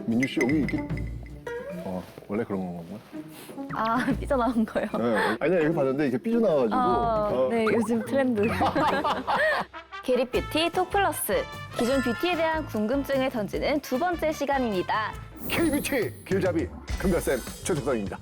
민주 씨 여기 이렇게 원래 그런 건가? 아, 삐져나온 거요? 네. 아니야 여기 봤는데 이게 삐져나와가지고. 네, 요즘 트렌드. 게릿 뷰티 톡 플러스. 기존 뷰티에 대한 궁금증을 던지는 두 번째 시간입니다. K뷰티 길잡이 금별쌤 최석상입니다.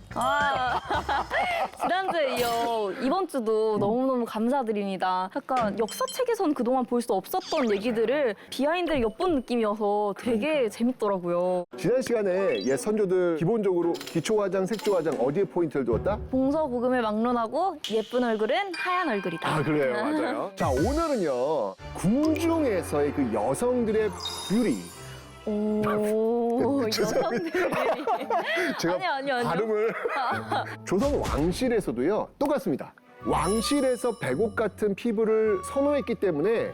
지난주에 이어 이번 주도 너무너무 감사드립니다. 약간 역사책에선 그동안 볼 수 없었던 얘기들을 비하인드를 엿본 느낌이어서 되게 재밌더라고요. 지난 시간에 옛 선조들 기본적으로 기초 화장, 색조 화장 어디에 포인트를 두었다? 봉서고금을 막론하고 예쁜 얼굴은 하얀 얼굴이다. 아 그래요 맞아요. 자 오늘은요 궁중에서의 그 여성들의 뷰티. 오, 여성들이. 제가 아니요. 발음을 조선 왕실에서도요 똑같습니다. 왕실에서 백옥 같은 피부를 선호했기 때문에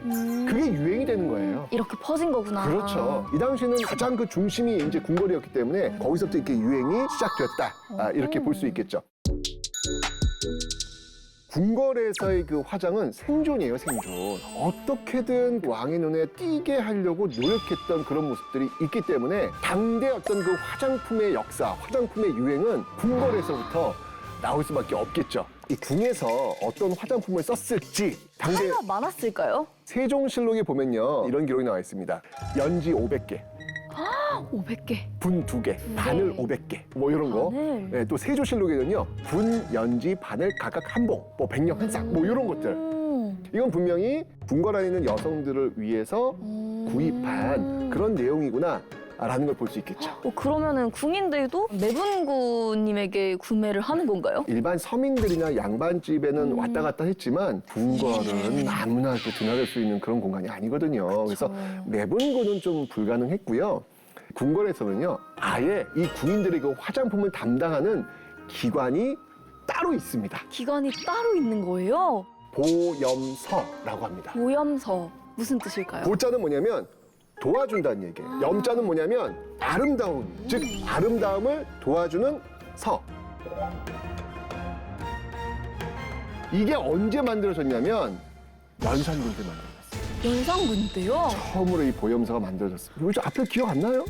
그게 유행이 되는 거예요. 이렇게 퍼진 거구나. 그렇죠. 이 당시는 가장 그 중심이 이제 궁궐이었기 때문에 거기서부터 이렇게 유행이 시작되었다. 이렇게 볼 수 있겠죠. 궁궐에서의 그 화장은 생존이에요, 생존. 어떻게든 왕의 눈에 띄게 하려고 노력했던 그런 모습들이 있기 때문에 당대 어떤 그 화장품의 역사, 화장품의 유행은 궁궐에서부터 나올 수밖에 없겠죠. 이 궁에서 어떤 화장품을 썼을지 당대 차이가 많았을까요? 세종실록에 보면요 이런 기록이 나와 있습니다. 연지 500개, 500개. 분 2개, 바늘 500개 뭐 이런 거. 바늘. 네, 또 세조실록에는요 분, 연지, 바늘 각각 한 봉, 뭐 백령 한 쌍, 뭐 이런 것들. 이건 분명히 궁궐 안에 있는 여성들을 위해서 구입한 그런 내용이구나 라는 걸 볼 수 있겠죠. 그러면은 궁인들도 매분구님에게 구매를 하는 건가요? 일반 서민들이나 양반집에는 왔다 갔다 했지만 궁궐은 아무나 또 드나들 수 있는 그런 공간이 아니거든요. 그래서 매분구는 좀 불가능했고요. 궁궐에서는요 아예 이 궁인들의 그 화장품을 담당하는 기관이 따로 있습니다. 기관이 따로 있는 거예요? 보염서라고 합니다. 오염서. 무슨 뜻일까요? 보자는 뭐냐면 도와준다는 얘기예요. 염자는 뭐냐면 아름다운, 즉 아름다움을 도와주는 서. 이게 언제 만들어졌냐면 연산군 때 만들어졌어요. 연산군 때요? 처음으로 이 보염서가 만들어졌어요. 이거 앞에 기억 안 나요?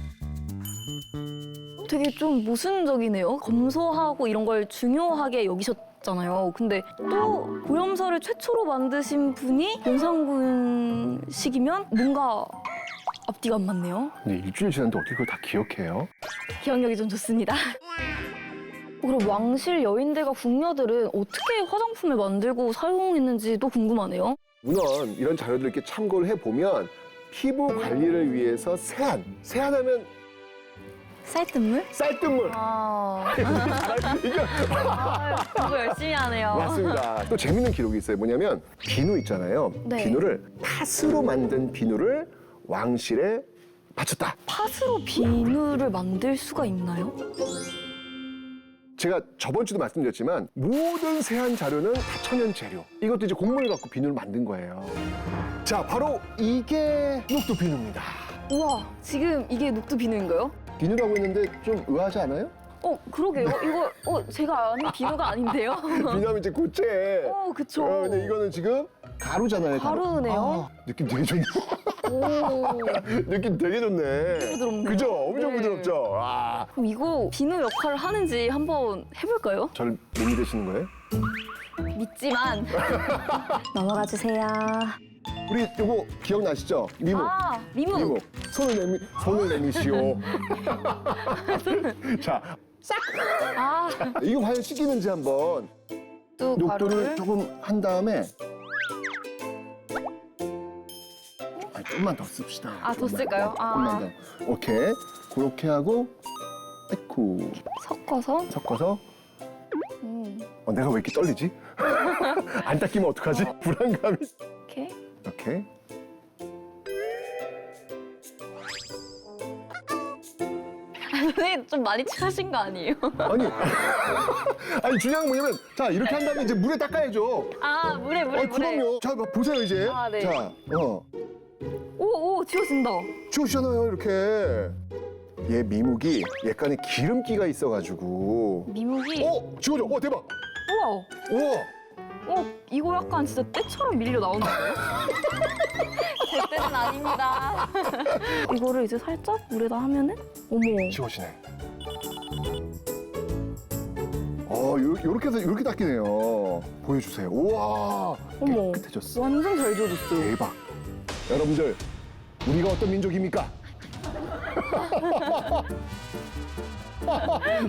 되게 좀 모순적이네요. 검소하고 이런 걸 중요하게 여기셨잖아요. 근데 또 보염서를 최초로 만드신 분이 연산군식이면 뭔가 앞뒤가 안 맞네요. 근데 일주일 지났는데 어떻게 그걸 다 기억해요? 기억력이 좀 좋습니다. 그럼 왕실 여인들과 궁녀들은 어떻게 화장품을 만들고 사용했는지도 궁금하네요. 물론 이런 자료들 이렇게 참고를 해보면 피부 관리를 위해서 세안하면 쌀뜨물? 쌀뜨물. 이게 공부 열심히 하네요. 맞습니다. 또 재밌는 기록이 있어요. 뭐냐면 비누 있잖아요. 네. 비누를 팥으로 만든 비누를 왕실에 바쳤다. 팥으로 비누를 만들 수가 있나요? 제가 저번 주도 말씀드렸지만 모든 세안 자료는 다 천연 재료. 이것도 이제 곡물 갖고 비누를 만든 거예요. 자, 바로 이게 녹두 비누입니다. 우와, 지금 이게 녹두 비누인가요? 비누라고 했는데 좀 의아하지 않아요? 그러게요. 이거 제가 아는 비누가 아닌데요? 비누하면 이제 고체. 그쵸. 근데 이거는 지금 가루잖아요. 가루네요. 느낌 되게 좋네. 오. 느낌 되게 좋네. 부드럽네요. 그죠? 엄청 네. 부드럽죠? 그럼 이거 비누 역할을 하는지 한번 해볼까요? 저를 못 믿으시는 거예요? 믿지만 넘어가 주세요. 우리 요거 기억나시죠? 미목. 미무. 미목. 손을 내미시오. 자, 이거 과연 씻기는지 한번 또 녹두를 가루를 조금 한 다음에 조금만 더 씁시다. 더 쓸까요? 조금만 더. 오케이. 그렇게 하고 에쿠 섞어서. 내가 왜 이렇게 떨리지? 안 닦이면 어떡하지? 불안감이. 이렇게. 선생님 좀 많이 취하신 거 아니에요? 아니 중요한 건 뭐냐면 자 이렇게 한 다음에 이제 물에 닦아야죠. 물에. 그럼요. 자 보세요 이제. 네. 자, 오, 지워진다. 지우시잖아요 이렇게. 얘 미묵이 약간의 기름기가 있어가지고. 미묵이. 지워져. 대박. 우와. 이거 약간 진짜 때처럼 밀려 나오는데요? 제 때는 아닙니다. 이거를 이제 살짝 물에다 하면은 어머. 지워지네. 요렇게 해서 이렇게 닦이네요. 보여주세요. 우와, 어머. 깨끗해졌어. 완전 잘 지워졌어요. 대박. 여러분들, 우리가 어떤 민족입니까?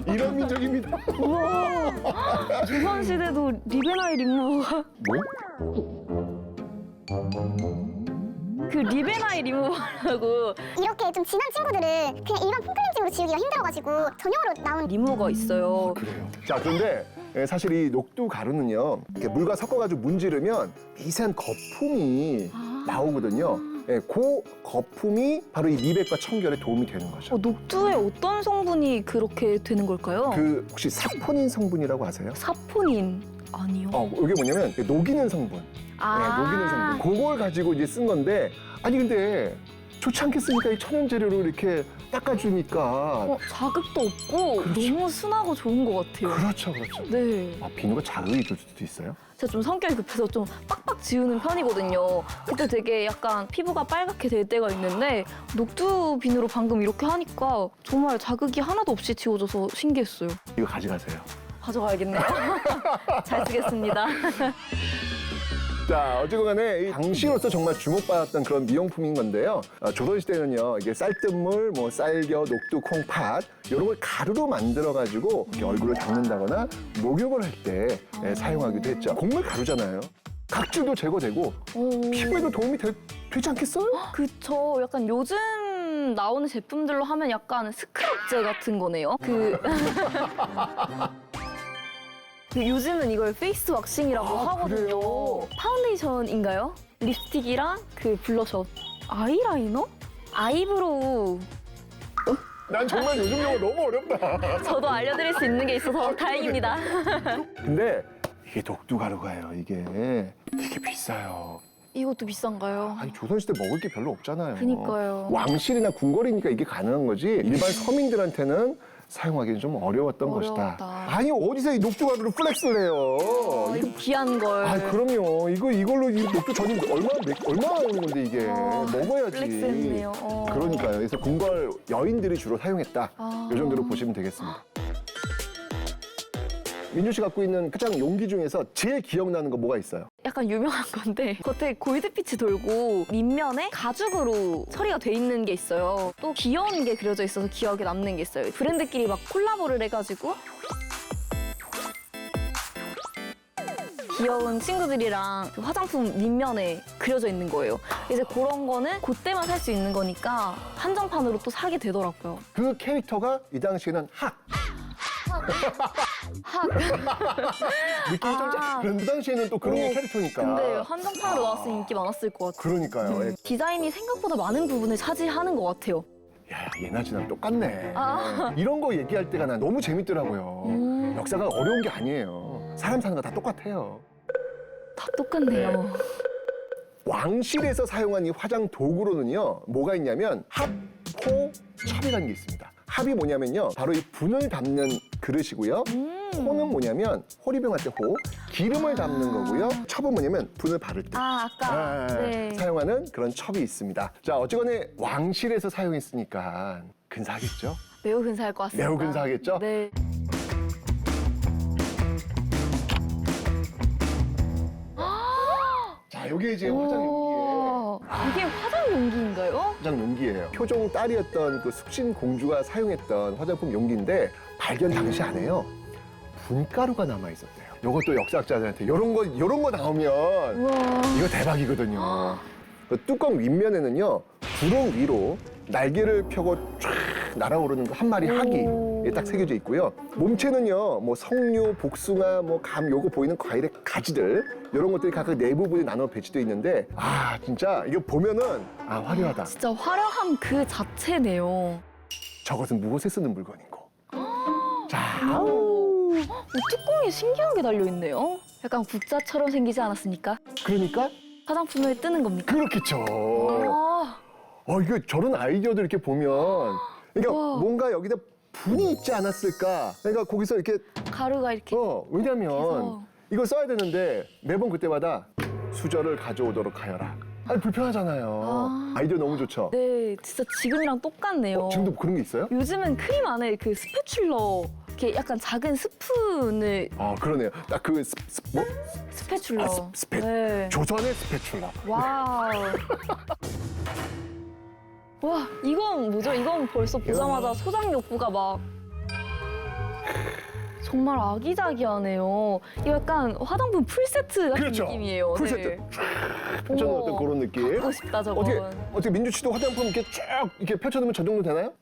이런 민족입니다. 우와. 조선시대도 리베나이 리무버가 뭐? 그 리베나이 리무버라고 이렇게 좀 진한 친구들은 그냥 일반 폼클렌징으로 지우기가 힘들어가지고 전용으로 나온 리무버가 있어요. 그래요. 자, 그런데 사실 이 녹두 가루는요, 이렇게 물과 섞어가지고 문지르면 미세한 거품이 나오거든요. 그 거품이 바로 이 미백과 청결에 도움이 되는 거죠. 녹두에 어떤 성분이 그렇게 되는 걸까요? 혹시 사포닌 성분이라고 아세요? 사포닌 아니요. 이게 뭐냐면 녹이는 성분. 녹이는 성분. 그걸 가지고 이제 쓴 건데, 아니 근데 좋지 않겠습니까? 이 천연 재료로 이렇게 닦아주니까. 자극도 없고 그렇죠. 너무 순하고 좋은 것 같아요. 그렇죠, 그렇죠. 네. 비누가 자극이 줄 수도 있어요? 제가 좀 성격이 급해서 좀 빡빡 지우는 편이거든요. 그때 되게 약간 피부가 빨갛게 될 때가 있는데 녹두 비누로 방금 이렇게 하니까 정말 자극이 하나도 없이 지워져서 신기했어요. 이거 가져가세요. 가져가야겠네요. 잘 쓰겠습니다. 자, 어쨌건 간에 이 당시로서 정말 주목받았던 그런 미용품인 건데요. 조선시대는요, 이게 쌀뜨물, 뭐 쌀겨, 녹두, 콩팥 이런 걸 가루로 만들어가지고 이렇게 얼굴을 닦는다거나 목욕을 할 때 사용하기도 했죠. 곡물 가루잖아요. 각질도 제거되고 피부에도 도움이 되지 않겠어요? 그쵸. 약간 요즘 나오는 제품들로 하면 약간 스크럽제 같은 거네요. 요즘은 이걸 페이스 왁싱이라고 하거든요. 그래요? 파운데이션인가요? 립스틱이랑 그 블러셔, 아이라이너? 아이브로우. 난 정말 요즘 용어 너무 어렵다. 저도 알려드릴 수 있는 게 있어서 다행입니다. 근데 이게 녹두 가루가요. 이게 되게 비싸요. 이것도 비싼가요? 아니 조선시대 먹을 게 별로 없잖아요. 그니까요. 왕실이나 궁궐이니까 이게 가능한 거지 일반 서민들한테는 사용하기는 좀 어려웠던 어려웠다. 것이다. 아니 어디서 이 녹두 가루를 플렉스를 해요? 이거 귀한 걸. 아 그럼요. 이걸로 이 녹두 전이 얼마나 오는 건데 이게 먹어야지. 플렉스했네요. 그러니까요. 그래서 궁궐 여인들이 주로 사용했다. 이 정도로 보시면 되겠습니다. 민주 씨 갖고 있는 가장 용기 중에서 제일 기억나는 거 뭐가 있어요? 약간 유명한 건데 겉에 골드빛이 돌고 밑면에 가죽으로 처리가 돼 있는 게 있어요. 또 귀여운 게 그려져 있어서 기억에 남는 게 있어요. 브랜드끼리 막 콜라보를 해가지고 귀여운 친구들이랑 그 화장품 밑면에 그려져 있는 거예요. 이제 그런 거는 그때만 살 수 있는 거니까 한정판으로 또 사게 되더라고요. 그 캐릭터가 이 당시에는 학. 학. 느낌이 좀 그런데 그 당시에는 또 그런 게 캐릭터니까. 근데 한정판으로 나왔으면 인기 많았을 것 같아요. 그러니까요. 디자인이 생각보다 많은 부분을 차지하는 것 같아요. 야, 얘나 지나 똑같네. 아. 이런 거 얘기할 때가 난 너무 재밌더라고요. 역사가 어려운 게 아니에요. 사람 사는 거 다 똑같아요. 다 똑같네요. 왕실에서 사용한 이 화장 도구로는요, 뭐가 있냐면 합, 포, 첩이라는 게 있습니다. 합이 뭐냐면요, 바로 이 분을 담는 그릇이고요. 포는 뭐냐면 호리병할 때 호, 기름을 담는 거고요. 첩은 뭐냐면 분을 바를 때 아까 네. 사용하는 그런 첩이 있습니다. 자, 어쨌거나 왕실에서 사용했으니까 근사하겠죠? 매우 근사할 것 같습니다. 매우 근사하겠죠? 네. 자, 요게 이제 화장 용기예요. 우와, 이게 화장 용기인가요? 화장 용기예요. 표종 딸이었던 그 숙신 공주가 사용했던 화장품 용기인데 발견 당시 안에요. 분가루가 남아 있었대요. 요것도 역사학자들한테 요런 거 나오면 우와. 이거 대박이거든요. 그 뚜껑 윗면에는요, 구름 위로 날개를 펴고 쫙 날아오르는 그 한 마리 학이 딱 새겨져 있고요. 몸체는요, 뭐 석류, 복숭아, 뭐 감, 요거 보이는 과일의 가지들 이런 것들이 각각 네 부분이 나눠 배치되어 있는데 진짜 이거 보면은 화려하다. 진짜 화려함 그 자체네요. 저것은 무엇에 쓰는 물건인 거. 자, 뚜껑이 신기하게 달려있네요. 약간 국자처럼 생기지 않았습니까? 그러니까 화장품에 뜨는 겁니까? 그렇겠죠. 아, 이거 저런 아이디어들 이렇게 보면 그러니까 우와. 뭔가 여기다 분이 있지 않았을까. 그러니까 거기서 이렇게 가루가 이렇게 왜냐면 해서. 이거 써야 되는데 매번 그때마다 수저를 가져오도록 하여라. 아니 불편하잖아요. 아이디어 너무 좋죠. 네, 진짜 지금이랑 똑같네요. 지금도 그런 게 있어요? 요즘은 크림 안에 그 스패출러, 이렇게 약간 작은 스푼을 그러네요. 딱 그 뭐? 스패출러. 스페. 네. 조선의 스패출라. 와우. 와, 이건 뭐죠? 이건 벌써 보자마자 소장 욕구가 막 정말 아기자기하네요. 이거 약간 화장품 풀세트 같은 그렇죠. 느낌이에요. 풀세트. 네. 저는 어머, 어떤 그런 느낌. 갖고 싶다 저건. 어떻게 민주 씨도 화장품 이렇게 쭉 이렇게 펼쳐놓으면 저 정도 되나요?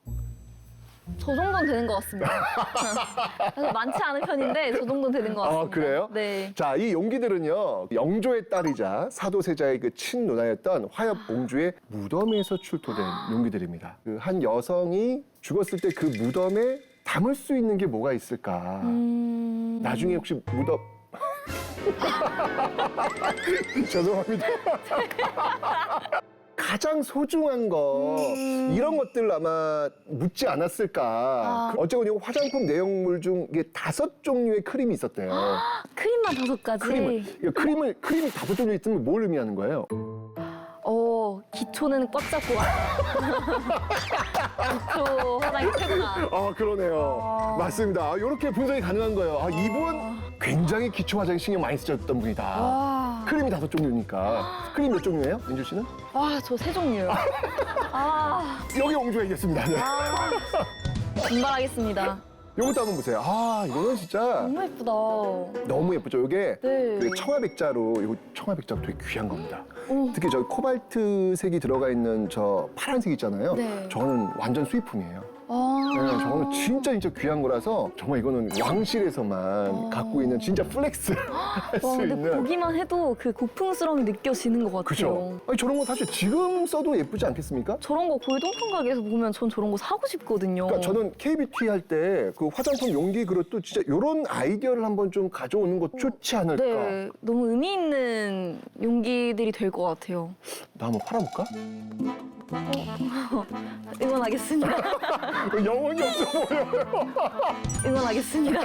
저 정도는 되는 것 같습니다. 사실 많지 않은 편인데 저 정도는 되는 것 같습니다. 그래요? 네. 자, 이 용기들은요, 영조의 딸이자 사도세자의 그 친누나였던 화엽옹주의 무덤에서 출토된 용기들입니다. 그 한 여성이 죽었을 때 그 무덤에 담을 수 있는 게 뭐가 있을까? 나중에 혹시 무덤 죄송합니다. 가장 소중한 거 이런 것들 아마 묻지 않았을까. 어쨌건 이 화장품 내용물 중 이게 5종류의 크림이 있었대요. 크림만 5가지. 크림이 5종류 있으면 뭘 의미하는 거예요? 기초는 꽉 잡고 갔다. 기초 화장이 최고다. 그러네요. 맞습니다. 이렇게 분석이 가능한 거예요. 이분 굉장히 기초 화장에 신경 많이 쓰셨던 분이다. 와. 크림이 5종류니까. 크림 몇 종류예요, 민주 씨는? 저 3종류요. 여기 옹주가 이겼습니다. 네. 분발하겠습니다. 이것도 한번 보세요. 이거는 진짜 너무 예쁘다. 너무 예쁘죠. 이게 네. 그 청아백자로, 이거 청아백자가 되게 귀한 겁니다. 오. 특히 저 코발트색이 들어가 있는 저 파란색 있잖아요. 네. 저거는 완전 수입품이에요. 네, 저거는 진짜 귀한 거라서 정말 이거는 왕실에서만 갖고 있는 진짜 플렉스 할 수 근데 있는. 보기만 해도 그 고풍스러움이 느껴지는 것 같아요. 그죠? 저런 거 사실 지금 써도 예쁘지 않겠습니까? 저런 거 골동품 가게에서 보면 전 저런 거 사고 싶거든요. 그러니까 저는 KBT 할 때 그 화장품 용기 그릇도 진짜 이런 아이디어를 한번 좀 가져오는 거 좋지 않을까? 네, 너무 의미 있는 용기들이 될 것 같아요. 나 한번 팔아볼까? 응원하겠습니다. 영혼이 없어 보여요. 응원하겠습니다.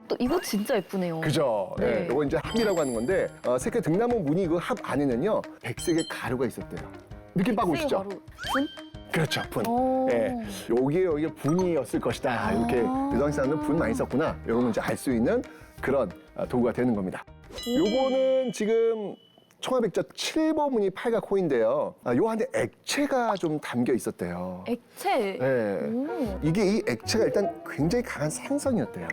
또 이거 진짜 예쁘네요. 그죠? 네. 이거 이제 합이라고 하는 건데 색깔 등나무 무늬 그 합 안에는요 백색의 가루가 있었대요. 느낌 빡 오시죠? 바로 분? 그렇죠, 분. 오. 예, 여기에 분이었을 것이다. 이렇게 유당 사람은 분 많이 썼구나. 이런 걸 이제 알 수 있는 그런 도구가 되는 겁니다. 요거는 지금 청아백자 7보무늬 팔각호인데요. 요 안에 액체가 좀 담겨 있었대요. 액체. 예. 오. 이게 이 액체가 일단 굉장히 강한 산성이었대요.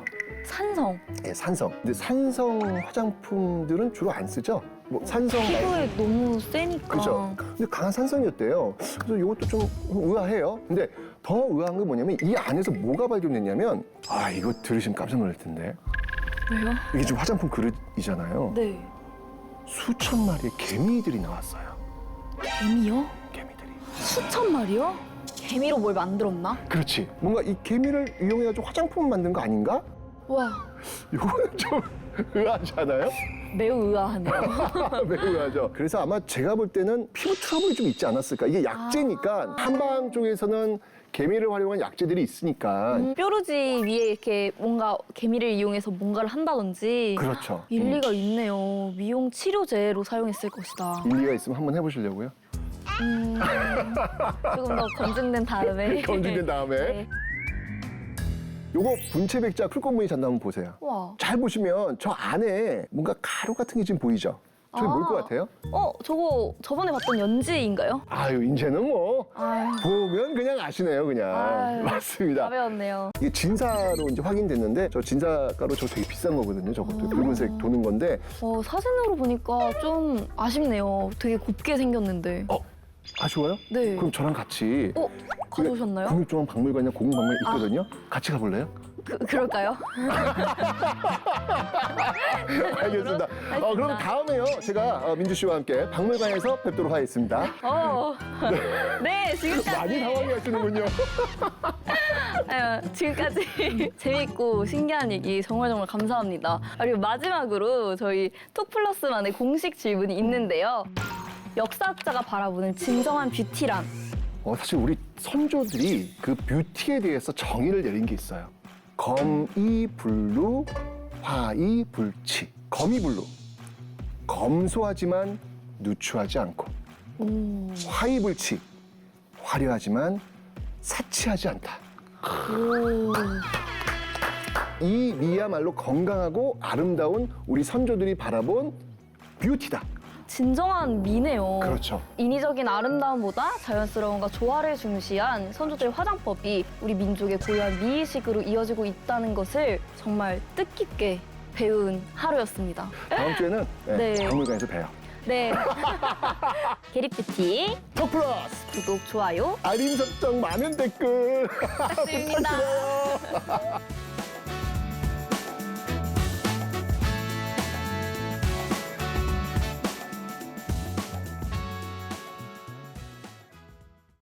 산성. 예, 산성. 근데 산성 화장품들은 주로 안 쓰죠? 뭐 산성 말고. 피부에 너무 세니까. 그죠? 근데 강한 산성이었대요. 그래서 이것도 좀 의아해요. 근데 더 의아한 건 뭐냐면 이 안에서 뭐가 발견됐냐면 이거 들으시면 깜짝 놀랄 텐데 왜요? 이게 지금 화장품 그릇이잖아요. 네. 수천 마리의 개미들이 나왔어요. 개미요? 개미들이. 수천 마리요? 개미로 뭘 만들었나? 그렇지. 뭔가 이 개미를 이용해가지고 화장품 만든 거 아닌가? 와, 이거는 좀 의아하지 않아요? 매우 의아하네요. 매우 의아하죠. 그래서 아마 제가 볼 때는 피부 트러블이 좀 있지 않았을까. 이게 약재니까 한방 쪽에서는 개미를 활용한 약재들이 있으니까. 뾰루지 위에 이렇게 뭔가 개미를 이용해서 뭔가를 한다든지 그렇죠. 일리가 있네요. 미용 치료제로 사용했을 것이다. 일리가 있으면 한번 해보시려고요? 조금 더 검증된 다음에. 검증된 다음에. 네. 요거 분체백자 풀꽃무늬 잔도 한번 보세요. 와. 잘 보시면 저 안에 뭔가 가루 같은 게 지금 보이죠? 저게 뭘 것 같아요? 저거 저번에 봤던 연지인가요? 아유, 이제는 뭐 아유, 보면 그냥 아시네요, 그냥. 아유, 맞습니다. 가벼웠네요. 이게 진사로 이제 확인됐는데 저 진사가루 저 되게 비싼 거거든요. 저것도 붉은색 도는 건데 사진으로 보니까 좀 아쉽네요. 되게 곱게 생겼는데. 아쉬워요? 네. 그럼 저랑 같이 가져오셨나요? 국립중앙박물관이나 공공박물관 있거든요. 같이 가볼래요? 그럴까요? 알겠습니다. 그럼 다음에요. 제가 민주 씨와 함께 박물관에서 뵙도록 하겠습니다. 네, 지금까지. 많이 당황해하시는군요. 지금까지 재밌고 신기한 얘기 정말 감사합니다. 그리고 마지막으로 저희 톡플러스만의 공식 질문이 있는데요. 역사학자가 바라보는 진정한 뷰티란? 사실 우리 선조들이 그 뷰티에 대해서 정의를 내린 게 있어요. 검이 불루, 화이 불치. 거미블루. 검소하지만 누추하지 않고. 화이불치. 화려하지만 사치하지 않다. 이 미야말로 건강하고 아름다운 우리 선조들이 바라본 뷰티다. 진정한 미네요. 그렇죠. 인위적인 아름다움보다 자연스러움과 조화를 중시한 선조들의 화장법이 우리 민족의 고유한 미의식으로 이어지고 있다는 것을 정말 뜻깊게 배운 하루였습니다. 다음 주에는 네. 박물관에서 봬요. 네. 게리뷰티 더 플러스 구독, 좋아요 알림 설정 많은 댓글 부탁드립니다. 부탁드려요.